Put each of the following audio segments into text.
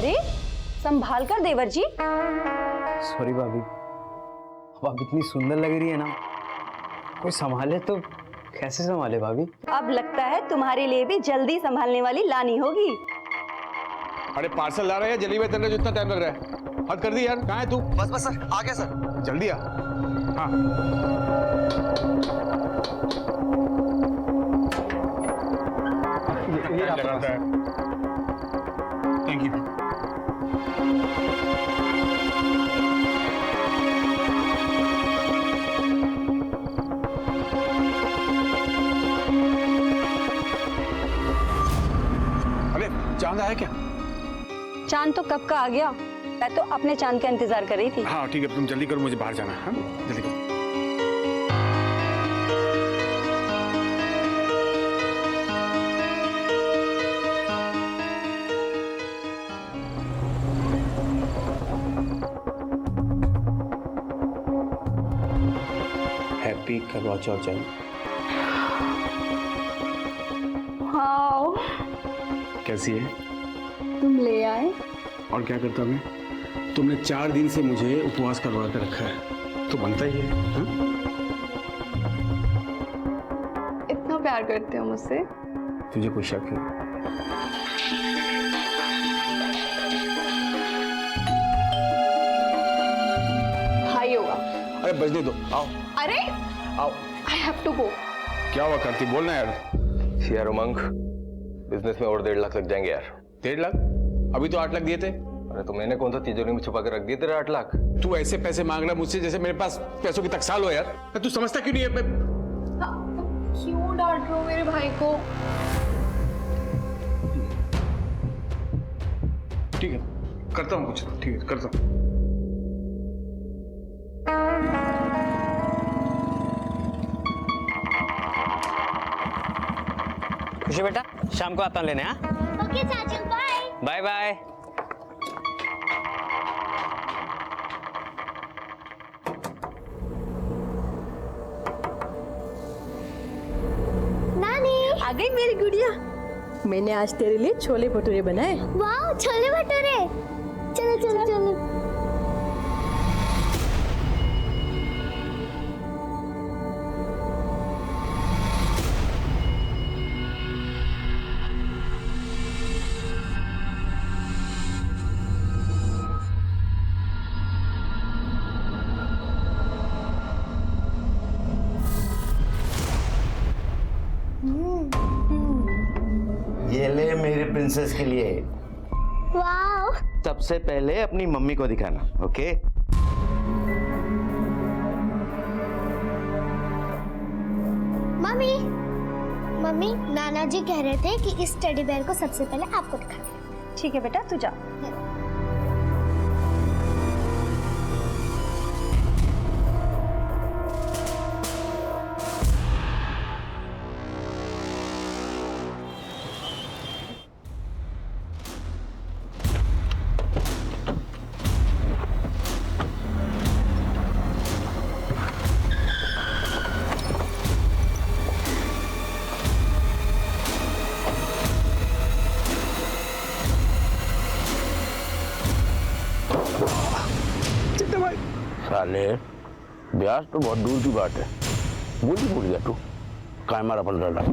अरे संभाल कर देवर जी। सॉरी भाभी, अब आप इतनी सुंदर लग रही है ना, कोई संभाले तो कैसे संभाले भाभी? अब लगता है तुम्हारे लिए भी जल्दी संभालने वाली लानी होगी। अरे पार्सल ला रहे हैं, जल्दी में तेरे जितना टाइम लग रहा है। हद कर दी यार, कहाँ है तू? बस बस सर, आ गया सर। जल्दी आ। हाँ ये लगाता है। Thank you. अरे चांद आया क्या? चांद तो कब का आ गया, मैं तो अपने चांद का इंतजार कर रही थी। हाँ ठीक है, तुम जल्दी करो, मुझे बाहर जाना है। हाँ? जल्दी करो। हैप्पी करवा चौथ। हाँ कैसी है? तुम ले आए। और क्या करता मैं? तुमने 4 दिन से मुझे उपवास करवा कर रखा है, तो बनता ही है। हाँ? इतना प्यार करते हो मुझसे? तुझे कोई शक है? भाई होगा। अरे बजने दो, आओ अरे आओ। I have to go. क्या हुआ करती, बोलना यार। यार उमंग, बिजनेस में और 1.5 लाख लग जाएंगे यार। 1.5 लाख? अभी तो 8 लाख दिए थे। अरे तो मैंने कौन सा तिजोरी में छुपा के रख दिए तेरे 8 लाख? तू ऐसे पैसे मांग रहा मुझसे जैसे मेरे पास पैसों की टकसाल हो यार। तू समझता क्यों नहीं है? क्यों डांट रहे हो मेरे भाई को? ठीक है, करता हूँ कुछ। ठीक है, करता हूँ। खुशी बेटा, शाम को आता हूँ लेने। हाँ ओके चाचू, बाय बाय बाय। नानी। आ गई मेरी गुड़िया। मैंने आज तेरे लिए छोले भटूरे बनाए। वाह, छोले भटूरे। चलो चलो चलो। ये ले मेरी प्रिंसेस के लिए। वाह। सबसे पहले अपनी मम्मी को दिखाना, ओके? मम्मी मम्मी, नाना जी कह रहे थे कि इस टेडी बेयर को सबसे पहले आपको दिखाना। ठीक है बेटा, तू जा। साले, ब्याज तो बहुत दूर की बात है। भूल गया तू। काय मारा 15 लाख।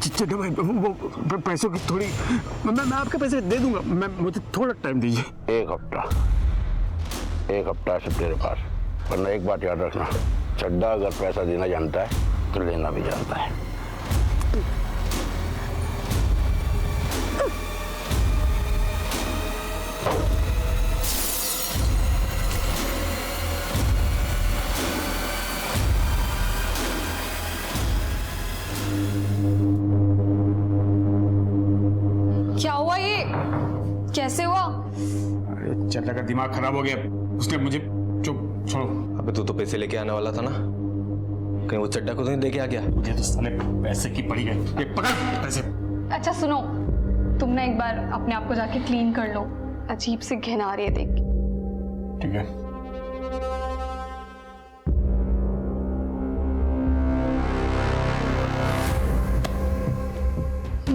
चिट्टे भाई, वो पैसों की थोड़ी मैं आपके पैसे दे दूंगा। मुझे थोड़ा टाइम दीजिए। एक हफ्ता से तेरे पास। वरना एक बात याद रखना, चड्डा अगर पैसा देना जानता है तो लेना भी जानता है। क्या हुआ ये? कैसे हुआ? अरे चड्डा का दिमाग खराब हो गया, उसने मुझे। चुप, छोड़ो। अबे तू तो पैसे लेके आने वाला था ना, कहीं वो चड्डा को तो नहीं लेके आ गया? मुझे तो साले पैसे की पड़ी गई। ये पकड़ पैसे। अच्छा सुनो, तुम ना एक बार अपने आप को जाके क्लीन कर लो, अजीब सी घिन आ रही है देख। ठीक है।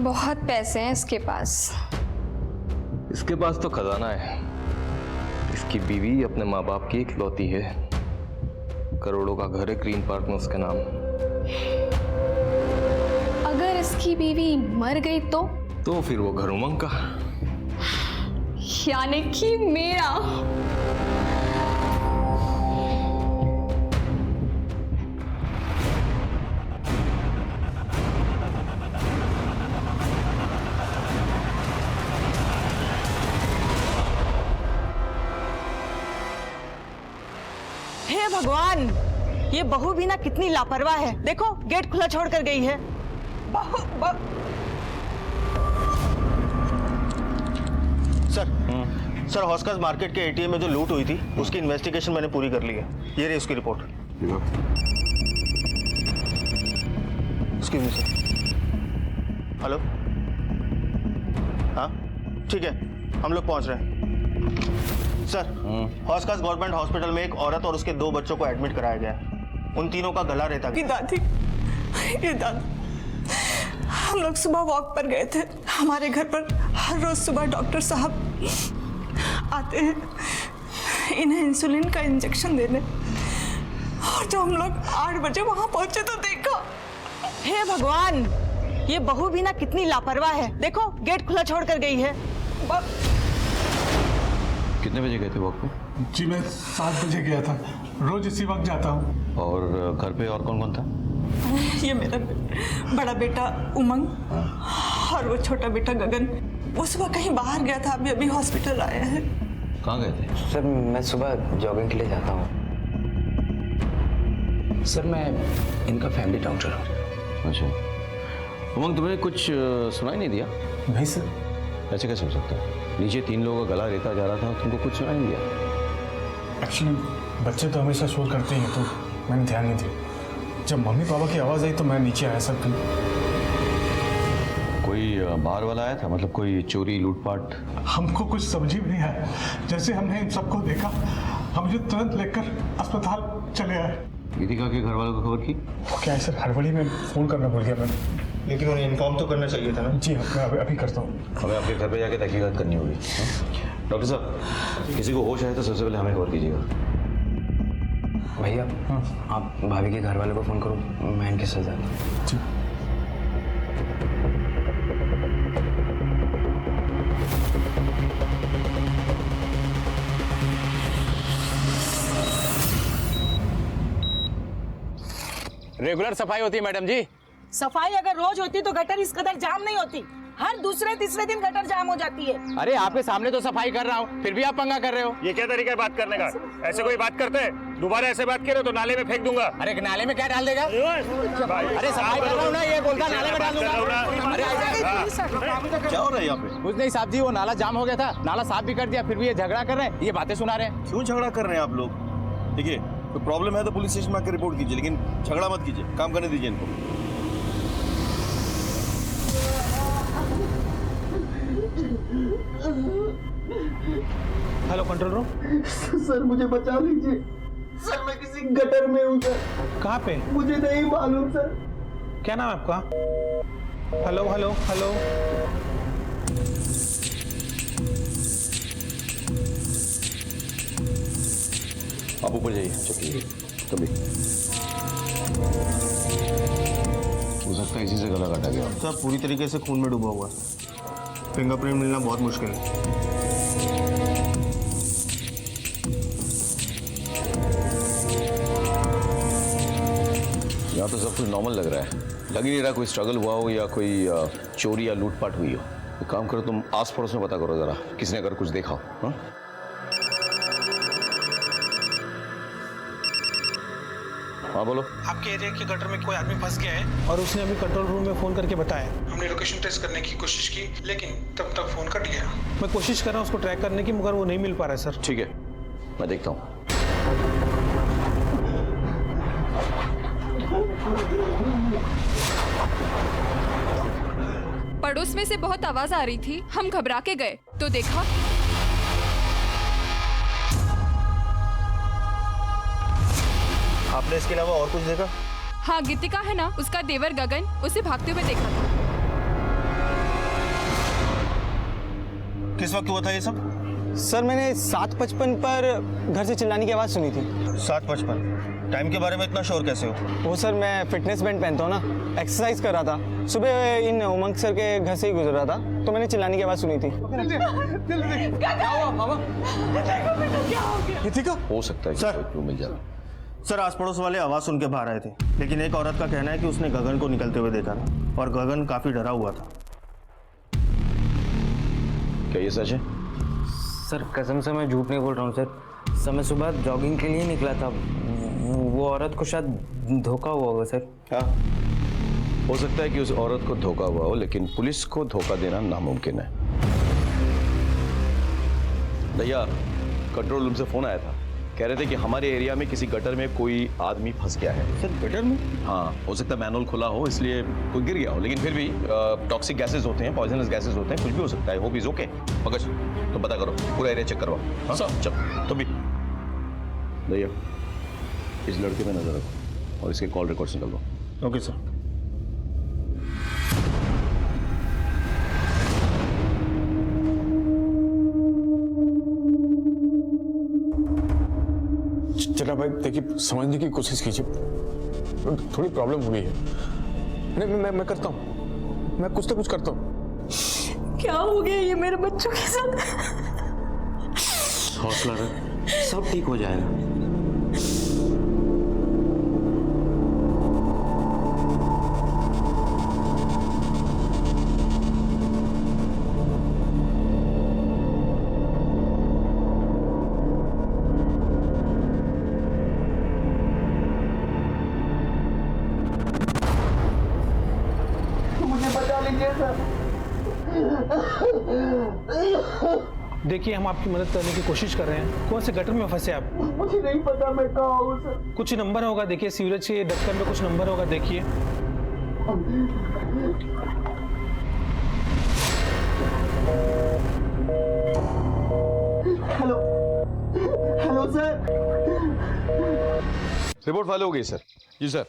बहुत पैसे हैं इसके पास, इसके पास तो खजाना है। इसकी बीवी अपने माँ बाप की इकलौती है। करोड़ों का घर है ग्रीन पार्क में उसके नाम। अगर इसकी बीवी मर गई तो फिर वो घर उमंग का। यानी कि मेरा। हे भगवान, ये बहू भी ना कितनी लापरवाह है। देखो गेट खुला छोड़ कर गई है। सर हॉस्कर्स मार्केट के एटीएम में जो लूट हुई थी उसकी इन्वेस्टिगेशन मैंने पूरी कर ली है। ये रही उसकी report. Excuse me sir. Hello, हाँ ठीक है, हम लोग पहुंच रहे हैं। सर हॉस्कर्स गवर्नमेंट हॉस्पिटल में एक औरत और उसके 2 बच्चों को एडमिट कराया गया है। उन तीनों का गला रेता गया। ये दादी, हम लोग सुबह वॉक पर गए थे। हमारे घर पर हर रोज सुबह डॉक्टर साहब आते हैं इन्हें इंसुलिन का इंजेक्शन देने। और जब हम लोग 8 बजे वहां पहुंचे तो देखा। हे भगवान, ये बहू भी ना कितनी लापरवाह है। देखो गेट खुला छोड़ कर गई है। कितने बजे गए थे वॉक पे? जी मैं 7 बजे गया था, रोज इसी वक्त जाता हूँ। और घर पे और कौन कौन था? ये मेरा बड़ा बेटा उमंग और वो छोटा बेटा गगन। वो सुबह कहीं बाहर गया था, अभी हॉस्पिटल आया है। कहाँ गए थे? सर मैं सुबह जॉगिंग के लिए जाता हूँ। सर मैं इनका फैमिली डॉक्टर हूँ। अच्छा, उमंग तुमने कुछ सुनाई नहीं दिया? नहीं सर। ऐसे कैसे हो सकता है? नीचे 3 लोगों का गला रेता जा रहा था, तुमको कुछ सुनाई नहीं दिया? एक्चुअली बच्चे तो हमेशा शोर करते ही हैं, तो मैंने ध्यान नहीं दिया। जब मम्मी पापा की आवाज़ आई तो मैं नीचे आया सर। कोई बाहर वाला आया था, मतलब कोई चोरी लूटपाट? हमको कुछ समझ ही नहीं आया। जैसे हमने इन सबको देखा, हम मुझे तुरंत लेकर अस्पताल चले आए। गीतिका के घर वालों को खबर की? क्या है सर, हड़बड़ी में फ़ोन करना भूल गया मैं। लेकिन उन्हें इन्फॉर्म तो करना चाहिए था ना। जी मैं अभी करता हूँ। हमें आपके घर पे जाके तहकीकात करनी होगी। डॉक्टर साहब, किसी को होश आए तो सबसे पहले हमें खबर कीजिएगा। भैया आप भाभी के घर वालों को फ़ोन करो, मैं इनके साथ जाता हूँ। जी। रेगुलर सफाई होती है मैडम जी। सफाई अगर रोज होती तो गटर इस कदर जाम नहीं होती। हर दूसरे तीसरे दिन गटर जाम हो जाती है। अरे आपके सामने तो सफाई कर रहा हूँ, फिर भी आप पंगा कर रहे हो। ये क्या तरीका है बात करने का? ऐसे कोई बात करते हैं? दोबारा ऐसे बात करे तो नाले में फेंक दूंगा। अरे नाले में क्या डाल देगा? अरे सफाई कर रहा हूँ ना, ये बोलता नाले में डाल दूंगा। अरे क्या हो रहा है यहाँ पे? कुछ नहीं साहब जी, वो नाला जाम हो गया था, नाला साफ भी कर दिया, फिर भी ये झगड़ा कर रहे हैं, ये बातें सुना रहे हैं। क्यों झगड़ा कर रहे हैं आप लोग? देखिए तो प्रॉब्लम है तो पुलिस स्टेशन में आकर रिपोर्ट कीजिए, लेकिन झगड़ा मत कीजिए, काम करने दीजिए इनको। Hello control room. सर मुझे बचा लीजिए सर, मैं किसी गटर में हूँ सर। कहाँ पे? मुझे नहीं मालूम सर। क्या नाम है आपका? Hello hello hello. आप ऊपर जाइए, चलिए। कभी हो सकता है इसी से गला काटा गया। सर पूरी तरीके से खून में डूबा हुआ है, फिंगरप्रिंट मिलना बहुत मुश्किल है। यहाँ तो सब कुछ नॉर्मल लग रहा है, लग ही नहीं रहा कोई स्ट्रगल हुआ हो या कोई चोरी या लूटपाट हुई हो। एक काम करो, तुम आस पड़ोस में पता करो जरा, किसी ने अगर कुछ देखा हो। हाँ? हाँ बोलो। आपके एरिया के गटर में कोई आदमी फंस गया है और उसने अभी कंट्रोल रूम में फोन करके बताया। हमने लोकेशन ट्रेस करने की कोशिश की, लेकिन तब तक फोन कट गया। मैं कोशिश कर रहा हूँ उसको ट्रैक करने की, मगर वो नहीं मिल पा रहा है सर। ठीक है, मैं देखता हूँ। पड़ोस में से बहुत आवाज आ रही थी, हम घबरा के गए तो देखा आपने इसके अलावा और कुछ देखा? हाँ, गीतिका है ना, उसका देवर गगन, उसे भागते हुए देखा था। किस वक्त हुआ था ये सब? सर मैंने 7:55 पर घर से चिल्लाने की आवाज़ सुनी थी। 7:55। टाइम के बारे में इतना श्योर कैसे हो? वो सर मैं फिटनेस बैंड पहनता हूँ ना, एक्सरसाइज कर रहा था। सुबह इन उमंग सर के घर से ही गुजर रहा था तो मैंने चिल्लाने की आवाज़ सुनी थी। क्या हुआ मामा? गीतिका? हो सकता है कि सर। कोई क्लू मिल जाए। सर आस पड़ोस वाले आवाज़ सुन के बाहर आए थे, लेकिन एक औरत का कहना है कि उसने गगन को निकलते हुए देखा था और गगन काफ़ी डरा हुआ था। क्या ये सच है? सर कसम से मैं झूठ नहीं बोल रहा हूँ सर मैं सुबह जॉगिंग के लिए निकला था। वो औरत को शायद धोखा हुआ होगा सर। हाँ, हो सकता है कि उस औरत को धोखा हुआ हो, लेकिन पुलिस को धोखा देना नामुमकिन है। भैया कंट्रोल रूम से फोन आया था, कह रहे थे कि हमारे एरिया में किसी गटर में कोई आदमी फंस गया है। सर गटर में? हाँ, हो सकता है मैनुअल खुला हो इसलिए कोई गिर गया हो, लेकिन फिर भी टॉक्सिक गैसेस होते हैं, पॉइजनस गैसेस होते हैं, कुछ भी हो सकता है। Hope is okay. मगज तो पता करो, पूरा एरिया चेक करवाओ। हाँ चल तो भी भैया इस लड़के पे नजर रखो और इसके कॉल रिकॉर्ड्स निकाल दो। Okay sir. चला भाई देखिए, समझने की कोशिश कीजिए, थोड़ी प्रॉब्लम हो गई है। नहीं मैं करता हूँ, मैं कुछ ना कुछ करता हूँ। क्या हो गया ये मेरे बच्चों के साथ? हौसला रख, सब ठीक हो जाएगा। देखिए हम आपकी मदद करने की कोशिश कर रहे हैं। कौन से गटर में फंसे आप? मुझे नहीं पता मैं कहाँ हूँ सर। कुछ नंबर होगा, देखिए सीवरेज के ढक्कन में कुछ नंबर होगा, देखिए। Hello sir. रिपोर्ट फाइल हो गई सर। जी सर।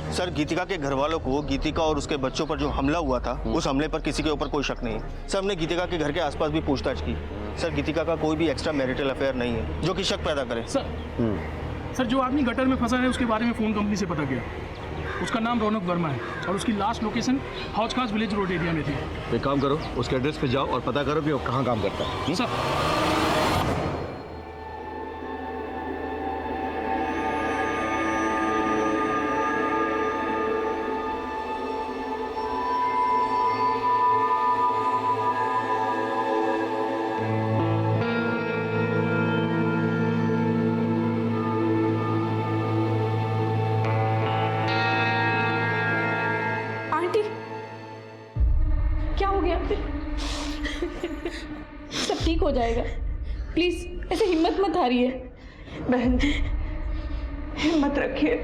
सर गीतिका के घर वालों को गीतिका और उसके बच्चों पर जो हमला हुआ था, उस हमले पर किसी के ऊपर कोई शक नहीं है। सर हमने गीतिका के घर के आसपास भी पूछताछ की। सर गीतिका का कोई भी एक्स्ट्रा मैरिटल अफेयर नहीं है जो कि शक पैदा करे। सर जो आदमी गटर में फंसा है उसके बारे में फ़ोन कंपनी से पता किया। उसका नाम रौनक वर्मा है और उसकी लास्ट लोकेशन हौज खास विलेज रोड एरिया में थी। एक काम करो, उसके एड्रेस पे जाओ और पता करो कि वो कहाँ काम करता है। सर सब ठीक हो जाएगा, प्लीज ऐसे हिम्मत मत हारिए। बहन जी हिम्मत रखिए।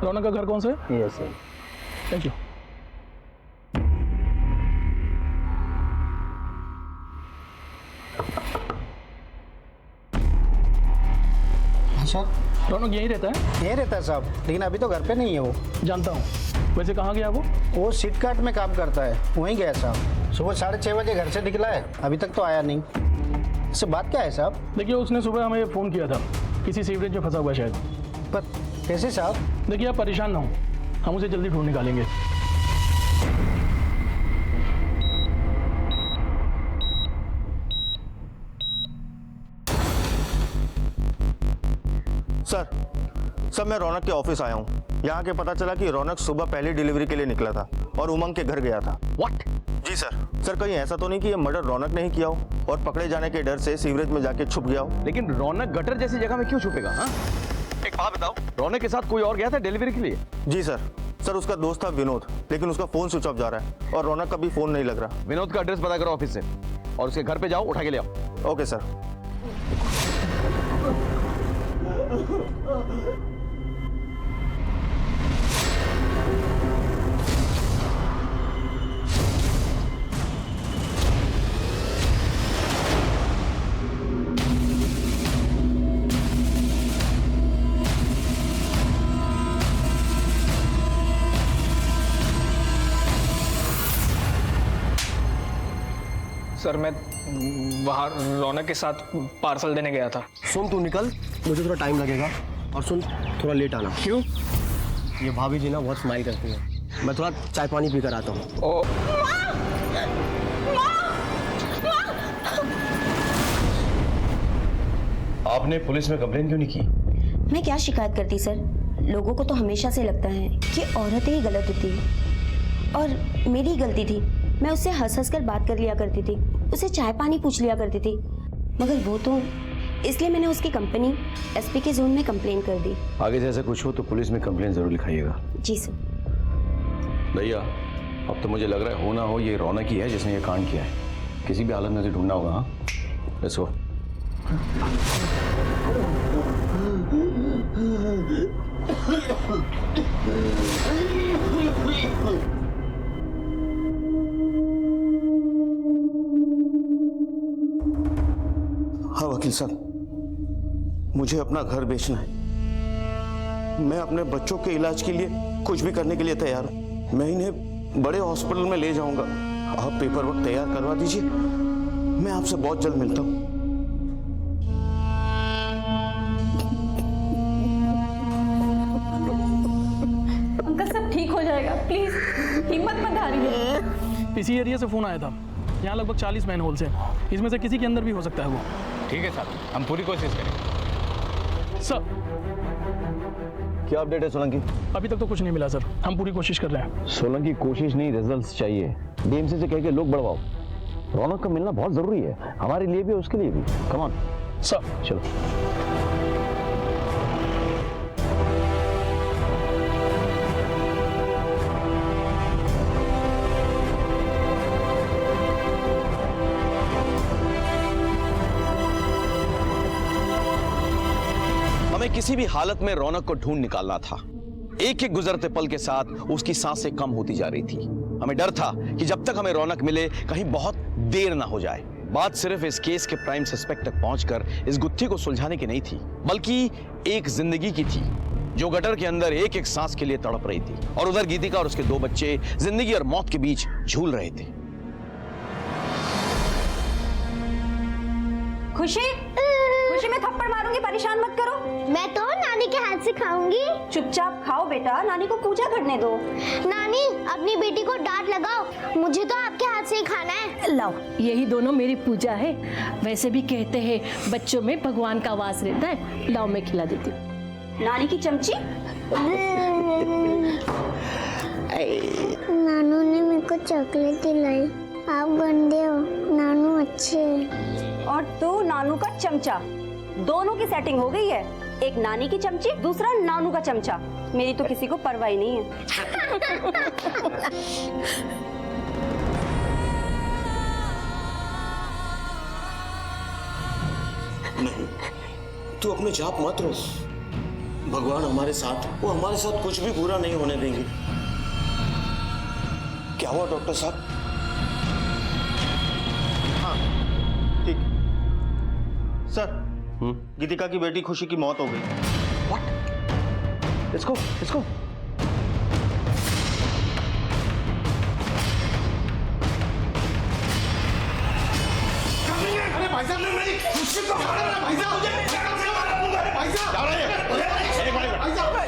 रौनक का घर कौन सा है? Yes sir. Thank you. अच्छा रौनक यहीं रहता है? यहीं रहता है साहब, लेकिन अभी तो घर पे नहीं है वो। जानता हूँ। वैसे कहाँ गया वो सिटकाट में काम करता है, वहीं गया साहब। सुबह 6:30 बजे घर से निकला है, अभी तक तो आया नहीं। इससे बात क्या है साहब? देखिए उसने सुबह हमें फ़ोन किया था, किसी सीवरेज में फंसा हुआ है शायद। पर कैसे साहब? देखिए आप परेशान ना हो, हम उसे जल्दी ढूंढ निकालेंगे। सर मैं रौनक के ऑफिस आया हूँ। यहाँ के पता चला कि रौनक सुबह पहली डिलीवरी के लिए निकला था और उमंग के घर गया था। व्हाट? जी सर कहीं ऐसा तो नहीं कि ये मर्डर रौनक ने ही किया हो और पकड़े जाने के डर से सीवरेज में जाके छुप गया हो? लेकिन रौनक गटर जैसी जगह में क्यों छुपेगा? हाँ, एक बात बताओ, रौनक के साथ कोई और गया था डिलीवरी के लिए? जी सर उसका दोस्त था विनोद, लेकिन उसका फोन स्विच ऑफ जा रहा है और रौनक का भी फोन नहीं लग रहा। विनोद का एड्रेस पता करो ऑफिस से और उसके घर पे जाओ, उठा के ले आओ। Okay sir. सर मैं बाहर रौनक के साथ पार्सल देने गया था। सुन तू निकल, मुझे थोड़ा टाइम लगेगा। और सुन, थोड़ा लेट आना। क्यों? ये भाभी जी ना बहुत स्माइल करती है। मैं थोड़ा चाय पानी पी कर आता हूँ। आपने पुलिस में कंप्लेन क्यों नहीं की? मैं क्या शिकायत करती सर, लोगों को तो हमेशा से लगता है कि औरतें ही गलत होती हैं और मेरी गलती थी। मैं उससे हंस हंस कर बात कर लिया करती थी, उसे चाय पानी पूछ लिया करती थी, मगर वो तो, इसलिए मैंने उसकी कंपनी एसपी के जोन में कंप्लेन कर दी। आगे से ऐसा कुछ हो तो पुलिस में कंप्लेन जरूर लिखाइएगा। जी सर। भैया अब तो मुझे लग रहा है हो ना हो ये रौनक ही है जिसने ये कांड किया है। किसी भी हालत में से ढूंढना होगा। हाँ लेट्स गो। हाँ वकील साहब, मुझे अपना घर बेचना है। मैं अपने बच्चों के इलाज के लिए कुछ भी करने के लिए तैयार हूं। मैं इन्हें बड़े हॉस्पिटल में ले जाऊंगा। आप पेपर वर्क तैयार करवा दीजिए, मैं आपसे बहुत जल्द मिलता हूं। अंकल सब ठीक हो जाएगा, प्लीज हिम्मत मत हारिए। इसी एरिया से फ़ोन आया था। यहाँ लगभग 40 मैन होल्स हैं, इसमें से किसी के अंदर भी हो सकता है वो। ठीक है साहब, हम पूरी कोशिश करेंगे। सर क्या अपडेट है सोलंकी? अभी तक तो कुछ नहीं मिला सर, हम पूरी कोशिश कर रहे हैं। सोलंकी कोशिश नहीं, रिजल्ट्स चाहिए। डीएमसी से कह के लोग बढ़वाओ। रौनक का मिलना बहुत जरूरी है, हमारे लिए भी उसके लिए भी। Come on sir. चलो। हमें किसी भी हालत में रौनक को ढूंढ निकालना था। एक एक गुजरते पल के साथ उसकी सांसें कम होती जा रही थी। हमें डर था कि जब तक हमें रौनक मिले कहीं बहुत देर ना हो जाए। बात सिर्फ इस केस के प्राइम सस्पेक्ट तक पहुंचकर इस गुत्थी को सुलझाने की नहीं थी, बल्कि एक जिंदगी की थी जो गटर के अंदर एक एक सांस के लिए तड़प रही थी, और उधर गीतिका और उसके 2 बच्चे जिंदगी और मौत के बीच झूल रहे थे। खुशी, खुशी मैं थप्पड़ मारूंगी, परेशान मत करो। मैं तो नानी के हाथ से खाऊंगी। चुपचाप खाओ बेटा, नानी को पूजा करने दो। नानी अपनी बेटी को डांट लगाओ, मुझे तो आपके हाथ से ही खाना है। लाओ, यही दोनों मेरी पूजा है। वैसे भी कहते हैं बच्चों में भगवान का वास रहता है। लाओ मैं खिला देती हूँ। नानी की चमची। नानू ने मेरे को चॉकलेट दिलाई। आप गंदे हो, नानू अच्छे हैं। और तू नानू का चमचा। दोनों की सेटिंग हो गई है, एक नानी की चमची, दूसरा नानू का चमचा। मेरी तो किसी को परवाह ही नहीं है। नहीं, तू अपने जाप मत रो। भगवान हमारे साथ, वो हमारे साथ कुछ भी बुरा नहीं होने देंगे। क्या हुआ डॉक्टर साहब? हाँ ठीक सर, गीतिका की बेटी खुशी की मौत हो गई। Let's go, let's go. अरे भाई साहब, मेरी खुशी को मारा ना भाई साहब। भाई साहब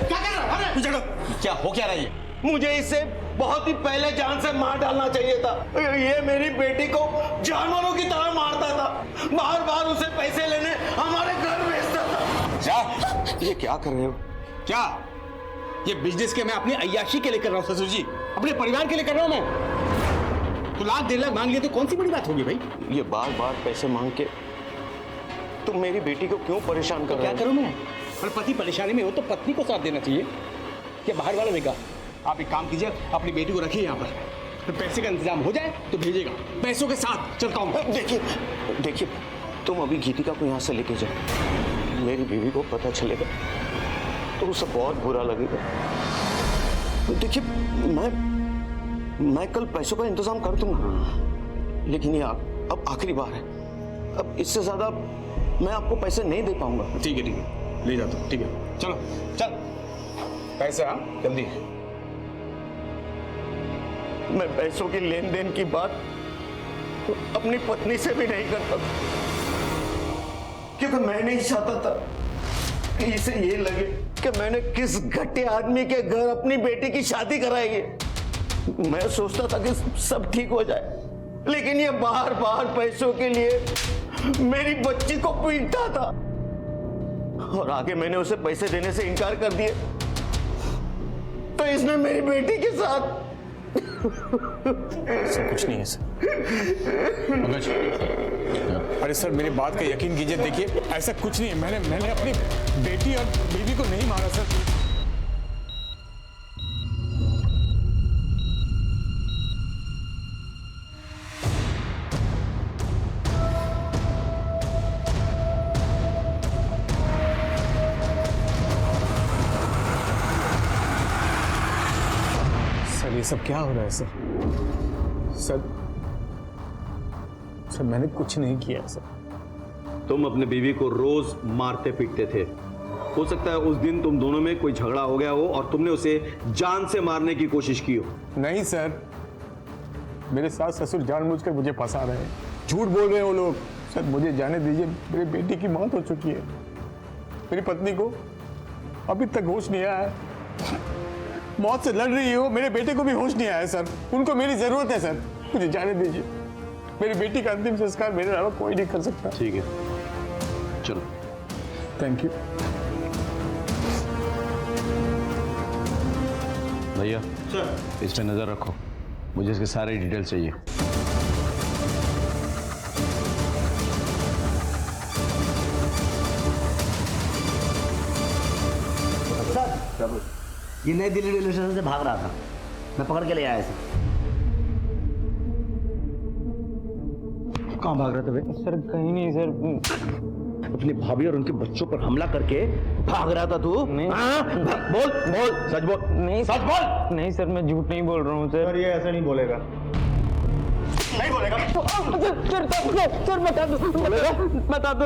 क्या कर रहा है? क्या हो क्या रही है? मुझे इसे बहुत ही पहले जान से मार डालना चाहिए था। ये मेरी बेटी को जानवरों की तरह मारता था, बार बार उसे पैसे लेने हमारे घर भेजता था। क्या? ये क्या कर रहे हो? क्या? ये बिजनेस के मैं अपनी अय्याशी के लिए कर रहा हूँ ससुर जी, अपने परिवार के लिए कर रहा हूँ मैं। तो 1,00,000 1,50,000 मांग लिए तो कौन सी बड़ी बात होगी भाई? ये बार बार पैसे मांग के तुम मेरी बेटी को क्यों परेशान कर रहे हो? क्या करूं मैं? पर पति परेशानी में हो तो पत्नी को साथ देना चाहिए। क्या बाहर वालों ने कहा आप एक काम कीजिए, अपनी बेटी को रखिए यहाँ पर, तो पैसे का इंतजाम हो जाए तो भेजिएगा। पैसों के साथ चलता हूँ। देखिए तुम अभी गीतिका को यहाँ से लेके जाओ। मेरी बीवी को पता चलेगा तो उसे बहुत बुरा लगेगा। देखिए मैं कल पैसों का इंतजाम कर दूंगा, लेकिन ये अब आखिरी बार है। अब इससे ज्यादा मैं आपको पैसे नहीं दे पाऊंगा। ठीक है, ले जाता हूँ। ठीक है, चलो चल, पैसे हाँ जल्दी। मैं पैसों की लेन देन की बात अपनी पत्नी से भी नहीं करता था, क्योंकि मैं नहीं चाहता था कि इसे ये लगे कि मैंने किस घटिया आदमी के घर अपनी बेटी की शादी कराई है। मैं सोचता था कि सब ठीक हो जाए, लेकिन ये बार बार पैसों के लिए मेरी बच्ची को पीटता था और आगे मैंने उसे पैसे देने से इनकार कर दिए तो इसने मेरी बेटी के साथ सर कुछ नहीं है सर। पंकज, अरे सर मेरी बात का यकीन कीजिए, देखिए ऐसा कुछ नहीं है। मैंने अपनी बेटी और बीवी को नहीं मारा सर। सर ये सब क्या हो रहा है सर? सर मैंने कुछ नहीं किया सर। तुम अपने बीवी को रोज मारते पीटते थे। हो सकता है उस दिन तुम दोनों में कोई झगड़ा हो गया हो और तुमने उसे जान से मारने की कोशिश की हो। नहीं सर, मेरे सास ससुर जानबूझकर मुझे फंसा रहे हैं, झूठ बोल रहे हैं वो लोग। सर मुझे जाने दीजिए, मेरी बेटी की मौत हो चुकी है। मेरी पत्नी को अभी तक होश नहीं आया है, मौत से लड़ रही हो। मेरे बेटे को भी होश नहीं आया सर, उनको मेरी जरूरत है सर, मुझे जाने दीजिए। मेरी बेटी का अंतिम संस्कार मेरे अलावा कोई नहीं कर सकता। ठीक है, चलो। थैंक यू भैया। सर इस पे नजर रखो, मुझे इसके सारे डिटेल चाहिए। सर ये नई दिल्ली रेलवे स्टेशन से भाग रहा था, मैं पकड़ के ले आया इसे। कहाँ भाग रहा था बे? सर कहीं नहीं सर। अपनी भाभी और उनके बच्चों पर हमला करके भाग रहा था तू? नहीं। बोल बोल, सच बोल। नहीं सच बोल। नहीं सर, मैं झूठ नहीं बोल रहा हूँ सर। ये ऐसा नहीं बोलेगा, नहीं बोलेगा। सर बता दो,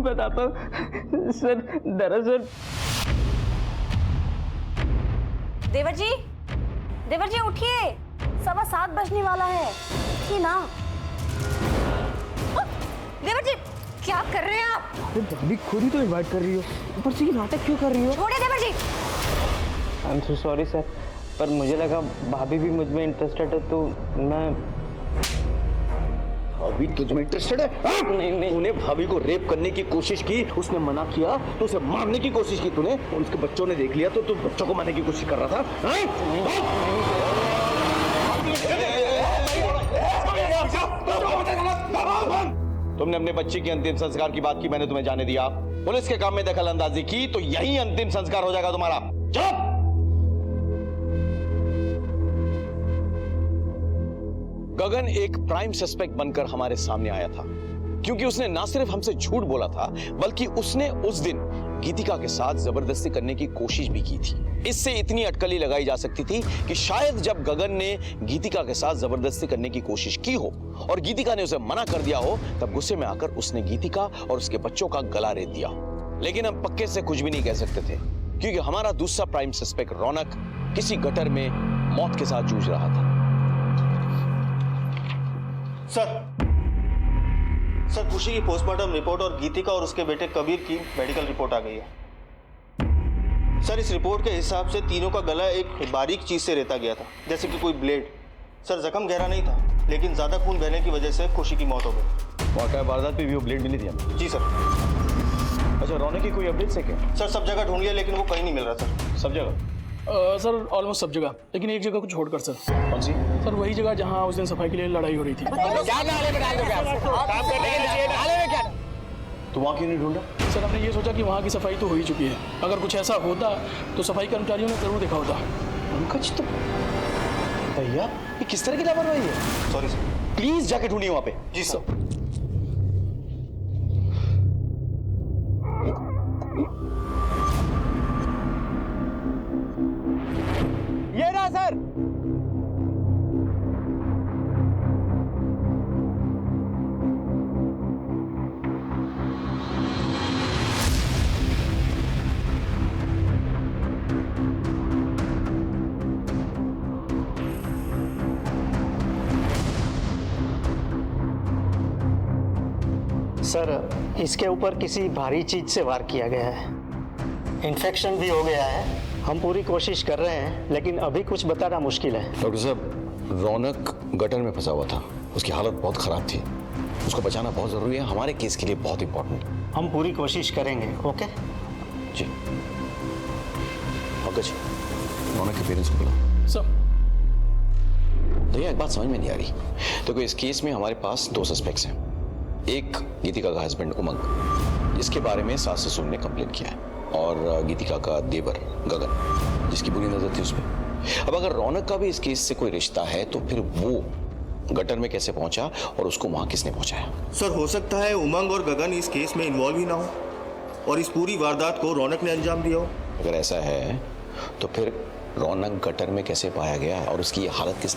बताता हूँ सर। दरअसल देवर जी उठिए, 7:15 बजने वाला है। उठिए ना। देवर जी क्या कर रहे हैं आप? अभी खुद ही तो इनवाइट कर रही हो, ऊपर से ये नाटक क्यों कर रही हो? छोड़िए देवर जी। I am so sorry sir, पर मुझे लगा भाभी भी मुझ में इंटरेस्टेड है तो मैं। भाभी तुझ में इंटरेस्टेड है? नहीं। तूने भाभी को रेप करने की कोशिश की, उसने मना किया तो उसे मारने की कोशिश की तूने, और उसके बच्चों ने देख लिया तो तू बच्चों को मारने की कोशिश कर रहा था। तुमने अपने बच्चे के अंतिम संस्कार की बात की, मैंने तुम्हें जाने दिया। पुलिस के काम में दखल अंदाजी की तो यही अंतिम संस्कार हो जाएगा तुम्हारा। चुप! गगन एक प्राइम सस्पेक्ट बनकर हमारे सामने आया था, क्योंकि उसने ना सिर्फ हमसे झूठ बोला था, बल्कि उसने उस दिन गीतिका के साथ जबरदस्ती करने की कोशिश भी की थी। इससे इतनी अटकली लगाई जा सकती थी कि शायद जब गगन ने गीतिका के साथ जबरदस्ती करने की कोशिश की हो और गीतिका ने उसे मना कर दिया हो, तब गुस्से में आकर उसने गीतिका और उसके बच्चों का गला रेत दिया हो। लेकिन हम पक्के से कुछ भी नहीं कह सकते थे, क्योंकि हमारा दूसरा प्राइम सस्पेक्ट रौनक किसी गटर में मौत के साथ जूझ रहा था। सर खुशी की पोस्टमार्टम रिपोर्ट और गीतिका और उसके बेटे कबीर की मेडिकल रिपोर्ट आ गई है। सर इस रिपोर्ट के हिसाब से तीनों का गला एक बारीक चीज से रेता गया था, जैसे कि कोई ब्लेड। सर जख्म गहरा नहीं था, लेकिन ज्यादा खून बहने की वजह से खुशी की मौत हो गई। वाकई वारदात पे भी वो ब्लेड मिली थी हमें? जी सर। अच्छा, रौनक की कोई अपडेट्स है क्या? सर सब जगह ढूंढ लिया, लेकिन वो कहीं नहीं मिल रहा सर। सब जगह? सर ऑलमोस्ट सब जगह, लेकिन एक जगह को छोड़कर सर। कौन सी? सर वही जगह जहाँ उस दिन सफाई के लिए लड़ाई हो रही थी। तो वहाँ क्यों नहीं ढूंढा? सर हमने ये सोचा कि वहाँ की सफाई तो हो ही चुकी है, अगर कुछ ऐसा होता तो सफाई कर्मचारियों ने जरूर देखा होता। पंकज तो भैया ये किस तरह की लापरवाही है? Sorry sir. प्लीज जाके ढूंढिए वहाँ पे। जी सर। ये रहा सर। सर इसके ऊपर किसी भारी चीज से वार किया गया है, इन्फेक्शन भी हो गया है। हम पूरी कोशिश कर रहे हैं लेकिन अभी कुछ बताना मुश्किल है। डॉक्टर साहब, रौनक गटर में फंसा हुआ था, उसकी हालत बहुत खराब थी, उसको बचाना बहुत जरूरी है, हमारे केस के लिए बहुत इंपॉर्टेंट। हम पूरी कोशिश करेंगे। ओके जी। पंकज, रौनक के पेरेंट्स को बुलाओ। सर। भैया एक बात समझ में नहीं आ रही। देखो इस केस में हमारे पास 2 सस्पेक्ट्स हैं। एक गीतिका का हस्बैंड उमंग, जिसके बारे में सास ससुर ने कंप्लेन किया है, और गीतिका का देवर गगन, जिसकी बुरी नजर थी उस पर। अब अगर रौनक का भी इस केस से कोई रिश्ता है तो फिर वो गटर में कैसे पहुंचा और उसको वहां किसने पहुंचाया? सर हो सकता है उमंग और गगन इस केस में इन्वॉल्व ही ना हो और इस पूरी वारदात को रौनक ने अंजाम दिया हो। अगर ऐसा है तो फिर रौनक गटर में कैसे पाया गया और उसकी ये हालत किस